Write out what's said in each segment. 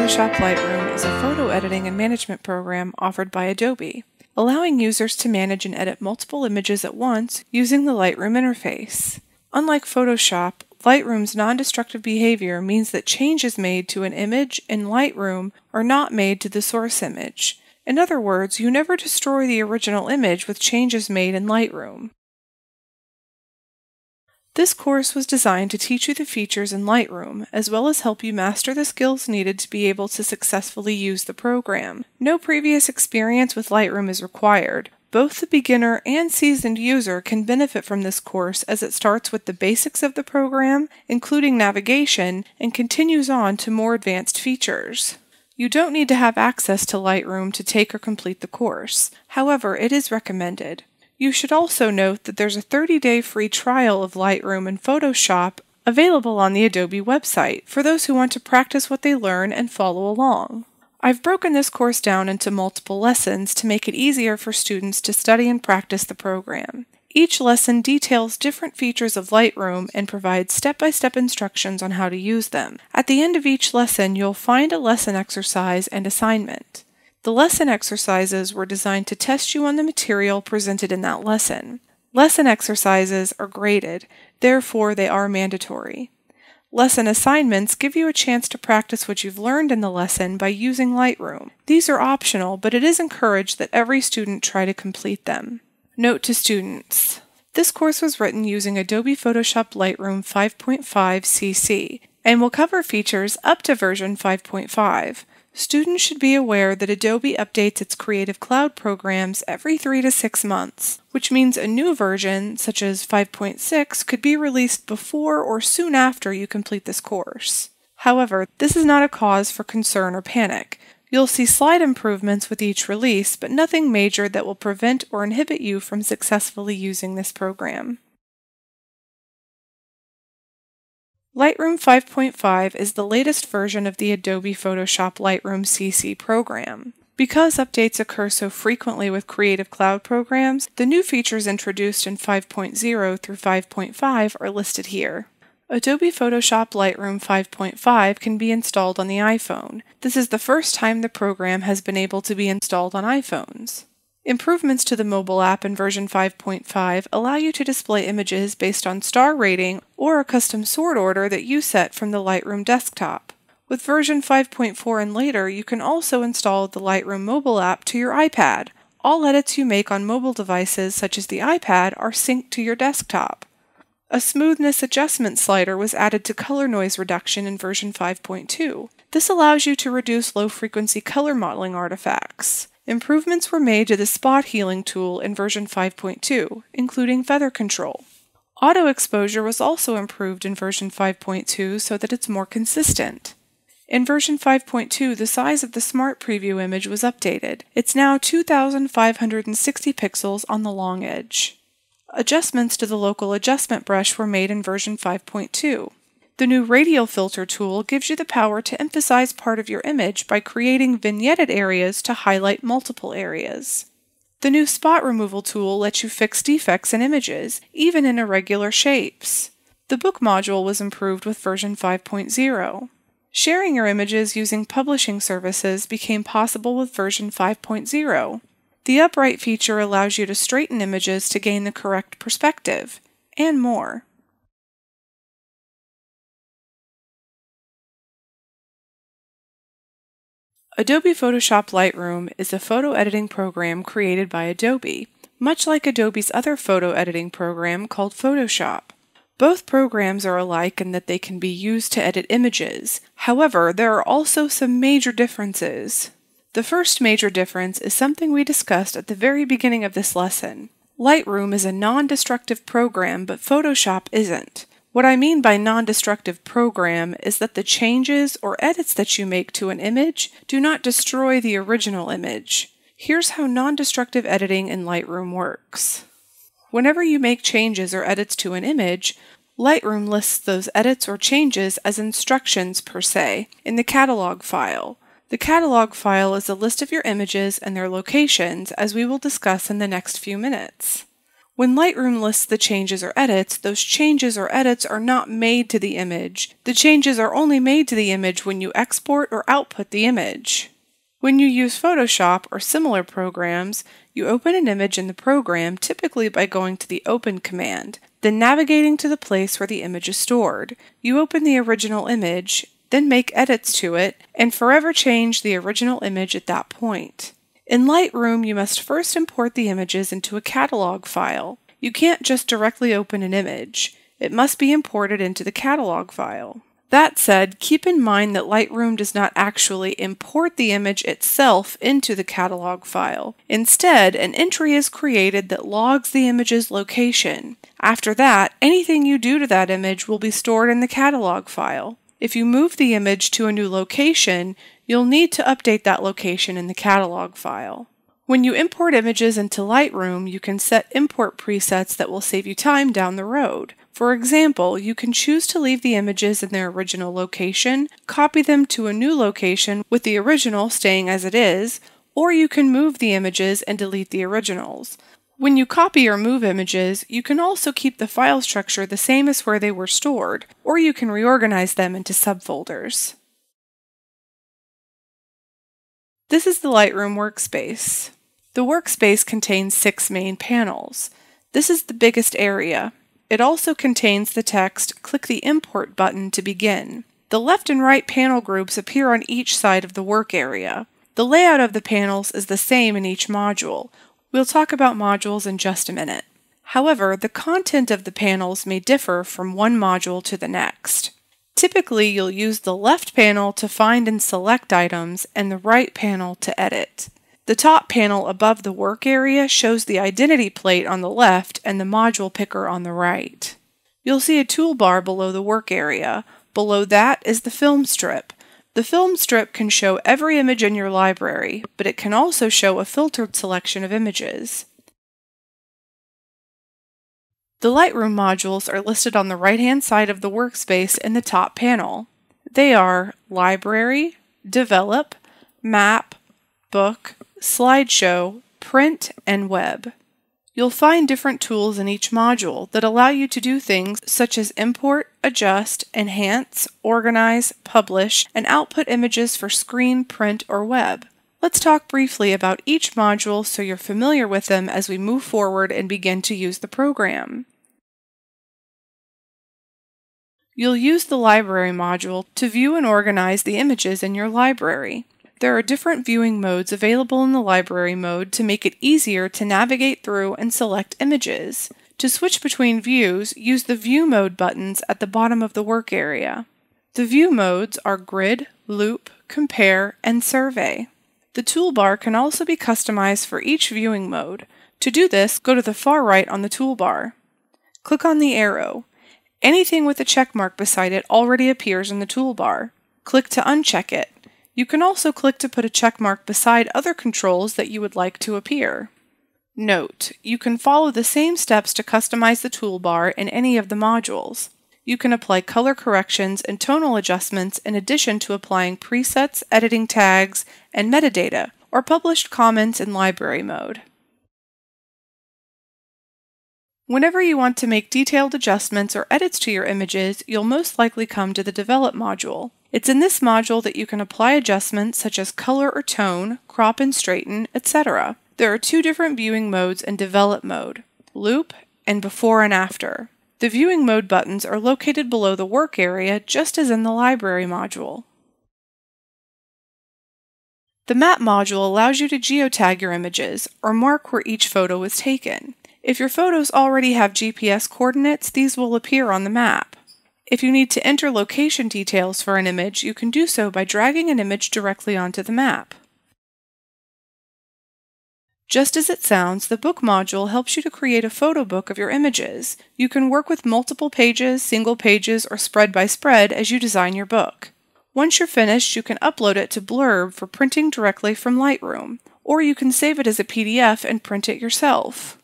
Photshop Lightroom is a photo editing and management program offered by Adobe, allowing users to manage and edit multiple images at once using the Lightroom interface. Unlike Photoshop, Lightroom's non-destructive behavior means that changes made to an image in Lightroom are not made to the source image. In other words, you never destroy the original image with changes made in Lightroom. This course was designed to teach you the features in Lightroom, as well as help you master the skills needed to be able to successfully use the program. No previous experience with Lightroom is required. Both the beginner and seasoned user can benefit from this course as it starts with the basics of the program, including navigation, and continues on to more advanced features. You don't need to have access to Lightroom to take or complete the course. However, it is recommended. You should also note that there's a 30-day free trial of Lightroom and Photoshop available on the Adobe website for those who want to practice what they learn and follow along. I've broken this course down into multiple lessons to make it easier for students to study and practice the program. Each lesson details different features of Lightroom and provides step-by-step instructions on how to use them. At the end of each lesson, you'll find a lesson exercise and assignment. The lesson exercises were designed to test you on the material presented in that lesson. Lesson exercises are graded, therefore they are mandatory. Lesson assignments give you a chance to practice what you've learned in the lesson by using Lightroom. These are optional, but it is encouraged that every student try to complete them. Note to students: this course was written using Adobe Photshop Lightroom 5.5 CC and will cover features up to version 5.5. Students should be aware that Adobe updates its Creative Cloud programs every 3 to 6 months, which means a new version, such as 5.6, could be released before or soon after you complete this course. However, this is not a cause for concern or panic. You'll see slight improvements with each release, but nothing major that will prevent or inhibit you from successfully using this program. Lightroom 5.5 is the latest version of the Adobe Photshop Lightroom CC program. Because updates occur so frequently with Creative Cloud programs, the new features introduced in 5.0 through 5.5 are listed here. Adobe Photshop Lightroom 5.5 can be installed on the iPhone. This is the first time the program has been able to be installed on iPhones. Improvements to the mobile app in version 5.5 allow you to display images based on star rating or a custom sort order that you set from the Lightroom desktop. With version 5.4 and later, you can also install the Lightroom mobile app to your iPad. All edits you make on mobile devices such as the iPad are synced to your desktop. A smoothness adjustment slider was added to color noise reduction in version 5.2. This allows you to reduce low-frequency color modeling artifacts. Improvements were made to the spot healing tool in version 5.2, including feather control. Auto exposure was also improved in version 5.2 so that it's more consistent. In version 5.2, the size of the Smart Preview image was updated. It's now 2,560 pixels on the long edge. Adjustments to the local adjustment brush were made in version 5.2. The new radial filter tool gives you the power to emphasize part of your image by creating vignetted areas to highlight multiple areas. The new spot removal tool lets you fix defects in images, even in irregular shapes. The book module was improved with version 5.0. Sharing your images using publishing services became possible with version 5.0. The upright feature allows you to straighten images to gain the correct perspective, and more. Adobe Photshop Lightroom is a photo editing program created by Adobe, much like Adobe's other photo editing program called Photoshop. Both programs are alike in that they can be used to edit images. However, there are also some major differences. The first major difference is something we discussed at the very beginning of this lesson. Lightroom is a non-destructive program, but Photoshop isn't. What I mean by non-destructive program is that the changes or edits that you make to an image do not destroy the original image. Here's how non-destructive editing in Lightroom works. Whenever you make changes or edits to an image, Lightroom lists those edits or changes as instructions per se in the catalog file. The catalog file is a list of your images and their locations, as we will discuss in the next few minutes. When Lightroom lists the changes or edits, those changes or edits are not made to the image. The changes are only made to the image when you export or output the image. When you use Photoshop or similar programs, you open an image in the program typically by going to the Open command, then navigating to the place where the image is stored. You open the original image, then make edits to it, and forever change the original image at that point. In Lightroom, you must first import the images into a catalog file. You can't just directly open an image. It must be imported into the catalog file. That said, keep in mind that Lightroom does not actually import the image itself into the catalog file. Instead, an entry is created that logs the image's location. After that, anything you do to that image will be stored in the catalog file. If you move the image to a new location, you'll need to update that location in the catalog file. When you import images into Lightroom, you can set import presets that will save you time down the road. For example, you can choose to leave the images in their original location, copy them to a new location with the original staying as it is, or you can move the images and delete the originals. When you copy or move images, you can also keep the file structure the same as where they were stored, or you can reorganize them into subfolders. This is the Lightroom Workspace. The Workspace contains 6 main panels. This is the biggest area. It also contains the text, "Click the Import button to begin." The left and right panel groups appear on each side of the work area. The layout of the panels is the same in each module. We'll talk about modules in just a minute. However, the content of the panels may differ from one module to the next. Typically, you'll use the left panel to find and select items and the right panel to edit. The top panel above the work area shows the identity plate on the left and the module picker on the right. You'll see a toolbar below the work area. Below that is the film strip. The film strip can show every image in your library, but it can also show a filtered selection of images. The Lightroom modules are listed on the right-hand side of the workspace in the top panel. They are Library, Develop, Map, Book, Slideshow, Print, and Web. You'll find different tools in each module that allow you to do things such as import, adjust, enhance, organize, publish, and output images for screen, print, or web. Let's talk briefly about each module so you're familiar with them as we move forward and begin to use the program. You'll use the Library module to view and organize the images in your library. There are different viewing modes available in the Library mode to make it easier to navigate through and select images. To switch between views, use the View Mode buttons at the bottom of the work area. The view modes are Grid, Loop, Compare, and Survey. The toolbar can also be customized for each viewing mode. To do this, go to the far right on the toolbar. Click on the arrow. Anything with a check mark beside it already appears in the toolbar. Click to uncheck it. You can also click to put a check mark beside other controls that you would like to appear. Note: you can follow the same steps to customize the toolbar in any of the modules. You can apply color corrections and tonal adjustments in addition to applying presets, editing tags, and metadata, or published comments in Library mode. Whenever you want to make detailed adjustments or edits to your images, you'll most likely come to the Develop module. It's in this module that you can apply adjustments such as color or tone, crop and straighten, etc. There are 2 different viewing modes in Develop mode, Loop and Before and After. The viewing mode buttons are located below the work area just as in the Library module. The Map module allows you to geotag your images, or mark where each photo was taken. If your photos already have GPS coordinates, these will appear on the map. If you need to enter location details for an image, you can do so by dragging an image directly onto the map. Just as it sounds, the Book module helps you to create a photo book of your images. You can work with multiple pages, single pages, or spread by spread as you design your book. Once you're finished, you can upload it to Blurb for printing directly from Lightroom, or you can save it as a PDF and print it yourself.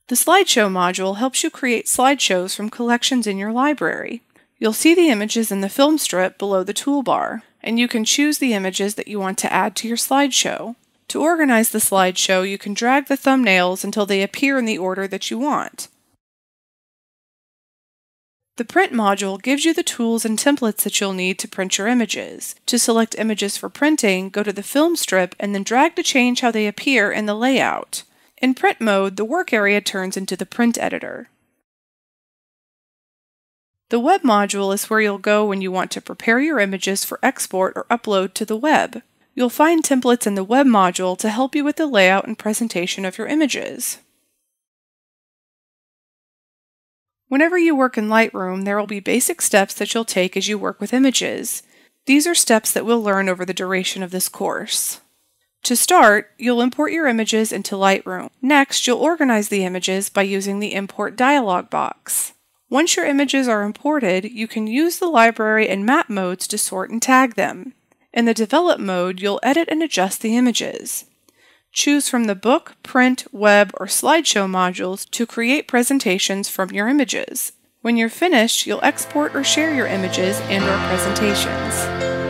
The Slideshow module helps you create slideshows from collections in your library. You'll see the images in the film strip below the toolbar, and you can choose the images that you want to add to your slideshow. To organize the slideshow, you can drag the thumbnails until they appear in the order that you want. The Print module gives you the tools and templates that you'll need to print your images. To select images for printing, go to the film strip and then drag to change how they appear in the layout. In print mode, the work area turns into the print editor. The Web module is where you'll go when you want to prepare your images for export or upload to the web. You'll find templates in the Web module to help you with the layout and presentation of your images. Whenever you work in Lightroom, there will be basic steps that you'll take as you work with images. These are steps that we'll learn over the duration of this course. To start, you'll import your images into Lightroom. Next, you'll organize the images by using the Import dialog box. Once your images are imported, you can use the library and map modes to sort and tag them. In the Develop mode, you'll edit and adjust the images. Choose from the Book, Print, Web, or Slideshow modules to create presentations from your images. When you're finished, you'll export or share your images and/or presentations.